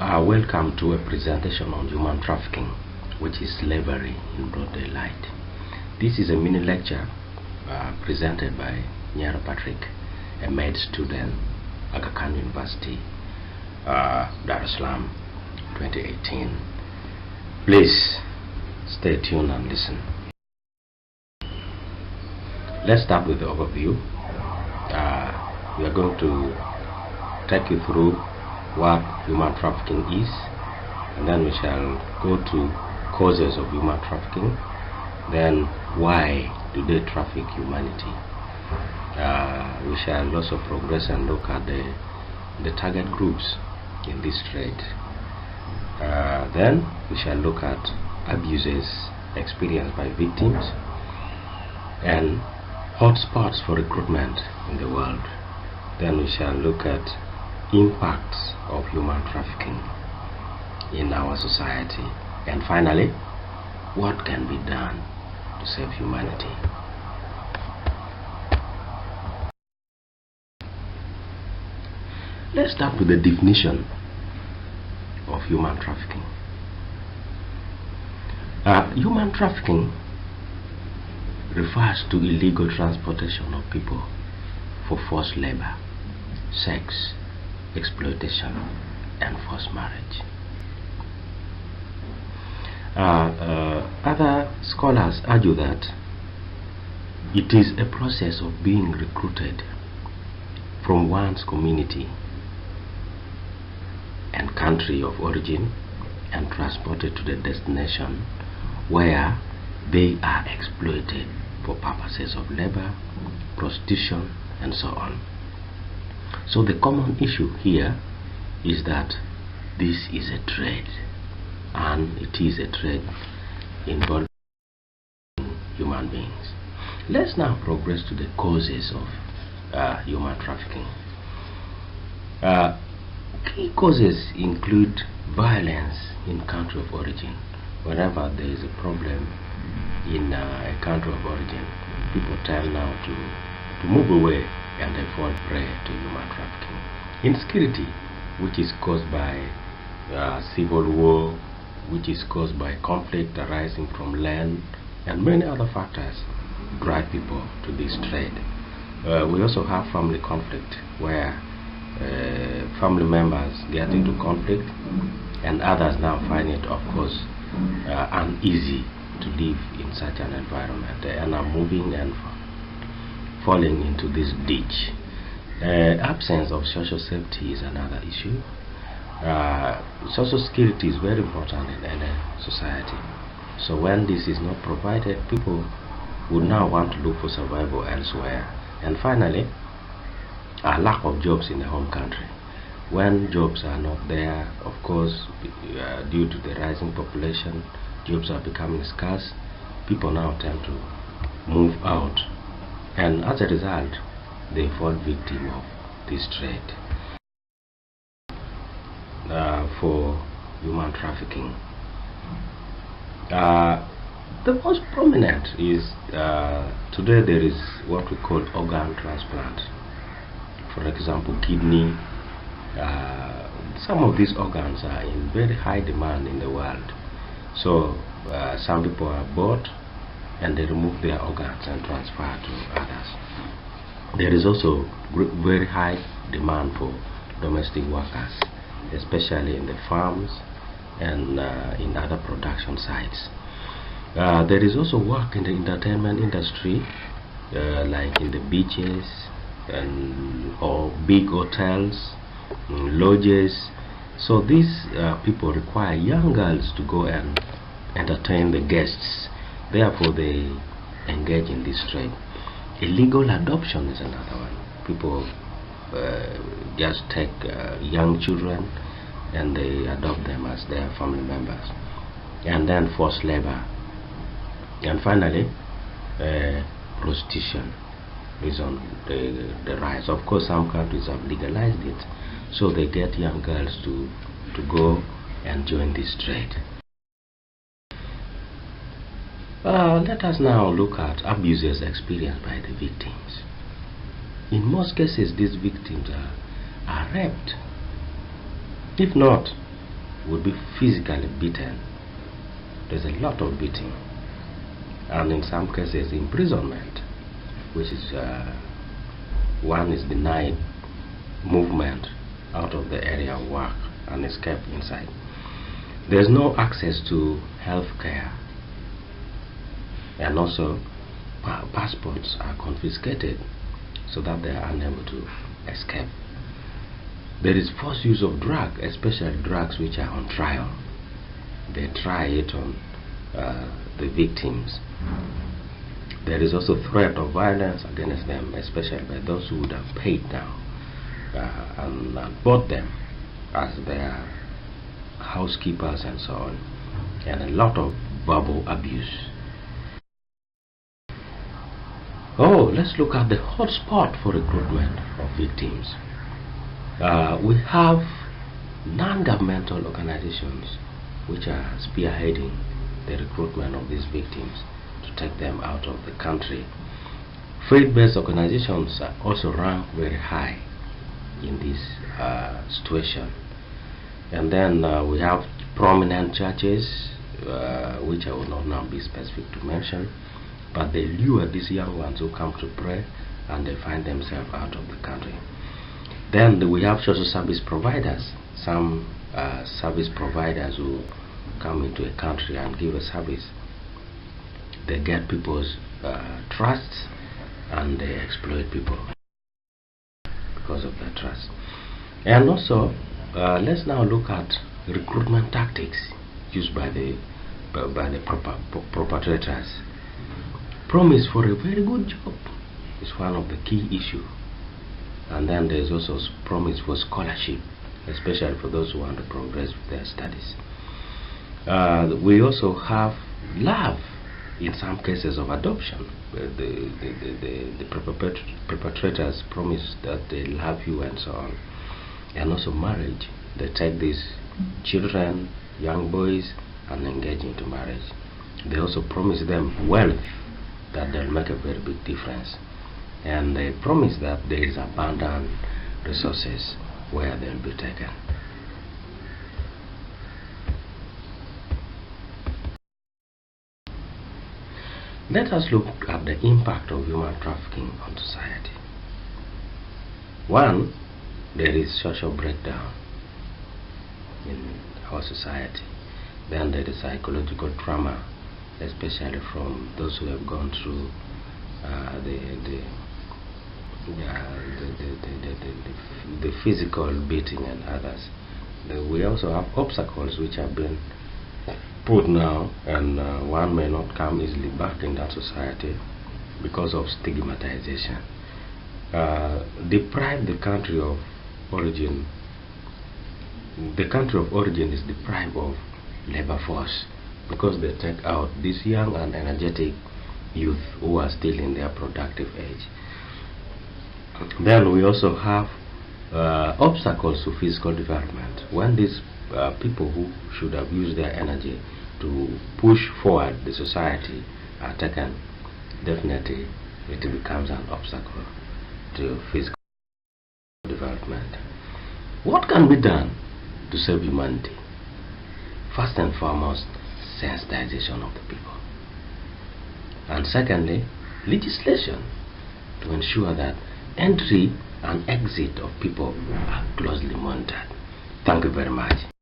Welcome to a presentation on human trafficking, which is slavery in broad daylight. This is a mini lecture presented by Nyara Patrick, a med student, Aga Khan University, Dar es Salaam, 2018. Please stay tuned and listen. Let's start with the overview. We are going to take you through what human trafficking is, and then we shall go to causes of human trafficking, then why do they traffic humanity. We shall also progress and look at the target groups in this trade. Then we shall look at abuses experienced by victims and hotspots for recruitment in the world. Then we shall look at impacts of human trafficking in our society, and finally, what can be done to save humanity. Let's start with the definition of human trafficking. Human trafficking refers to illegal transportation of people for forced labor, sex, exploitation, and forced marriage. Other scholars argue that it is a process of being recruited from one's community and country of origin and transported to the destination where they are exploited for purposes of labor, prostitution, and so on. So the common issue here is that this is a trade, and it is a trade involving human beings. Let's now progress to the causes of human trafficking. Key causes include violence in country of origin. Whenever there is a problem in a country of origin, people tend now to move away and they fall prey to human trafficking. Insecurity, which is caused by civil war, which is caused by conflict arising from land, and many other factors drive people to this trade. We also have family conflict, where family members get into conflict and others now find it, of course, uneasy to live in such an environment and are moving and falling into this ditch. Absence of social safety is another issue. Social security is very important in any society. So when this is not provided, people would now want to look for survival elsewhere. And finally, a lack of jobs in the home country. When jobs are not there, of course, due to the rising population, jobs are becoming scarce. People now tend to move out, and as a result, they fall victim of this trade for human trafficking. The most prominent is today there is what we call organ transplant. For example, kidney. Some of these organs are in very high demand in the world. So some people are bought and they remove their organs and transfer to others. There is also very high demand for domestic workers, especially in the farms and in other production sites. There is also work in the entertainment industry, like in the beaches or big hotels, lodges. So these people require young girls to go and entertain the guests. Therefore, they engage in this trade. Illegal adoption is another one. People just take young children and they adopt them as their family members. And then forced labor. And finally, prostitution is on the rise. Of course, some countries have legalized it, so they get young girls to go and join this trade. Let us now look at abuses experienced by the victims. In most cases, these victims are raped. If not, would be physically beaten. There's a lot of beating, and in some cases imprisonment, which is one is denied movement out of the area of work and escape inside. There's no access to health care, and also passports are confiscated so that they are unable to escape. There is forced use of drugs, especially drugs which are on trial. They try it on the victims. There is also threat of violence against them, especially by those who would have paid now and bought them as their housekeepers and so on, and a lot of verbal abuse. Oh, let's look at the hot spot for recruitment of victims. We have non-governmental organizations which are spearheading the recruitment of these victims to take them out of the country. Faith-based organizations are also rank very high in this situation. And then we have prominent churches, which I will not now be specific to mention, but they lure these young ones who come to pray and they find themselves out of the country. Then we have social service providers, some service providers who come into a country and give a service. They get people's trust and they exploit people because of their trust. And also, let's now look at recruitment tactics used by the perpetrators. Promise for a very good job is one of the key issues. And then there's also promise for scholarship, especially for those who want to progress with their studies. We also have love in some cases of adoption. The perpetrators promise that they love you and so on. And also marriage. They take these children, young boys, and engage into marriage. They also promise them wealth that they'll make a very big difference. And they promise that there is abundant resources where they'll be taken. Let us look at the impact of human trafficking on society. One, there is social breakdown in our society. Then there is psychological trauma, especially from those who have gone through the physical beating and others. We also have obstacles which have been put now, and one may not come easily back in that society because of stigmatization. Deprive the country of origin. The country of origin is deprived of labor force because they take out these young and energetic youth who are still in their productive age. Then we also have obstacles to physical development. When these people who should have used their energy to push forward the society are taken, definitely it becomes an obstacle to physical development. What can be done to save humanity? First and foremost, sensitization of the people. And secondly, legislation to ensure that entry and exit of people are closely monitored. Thank you very much.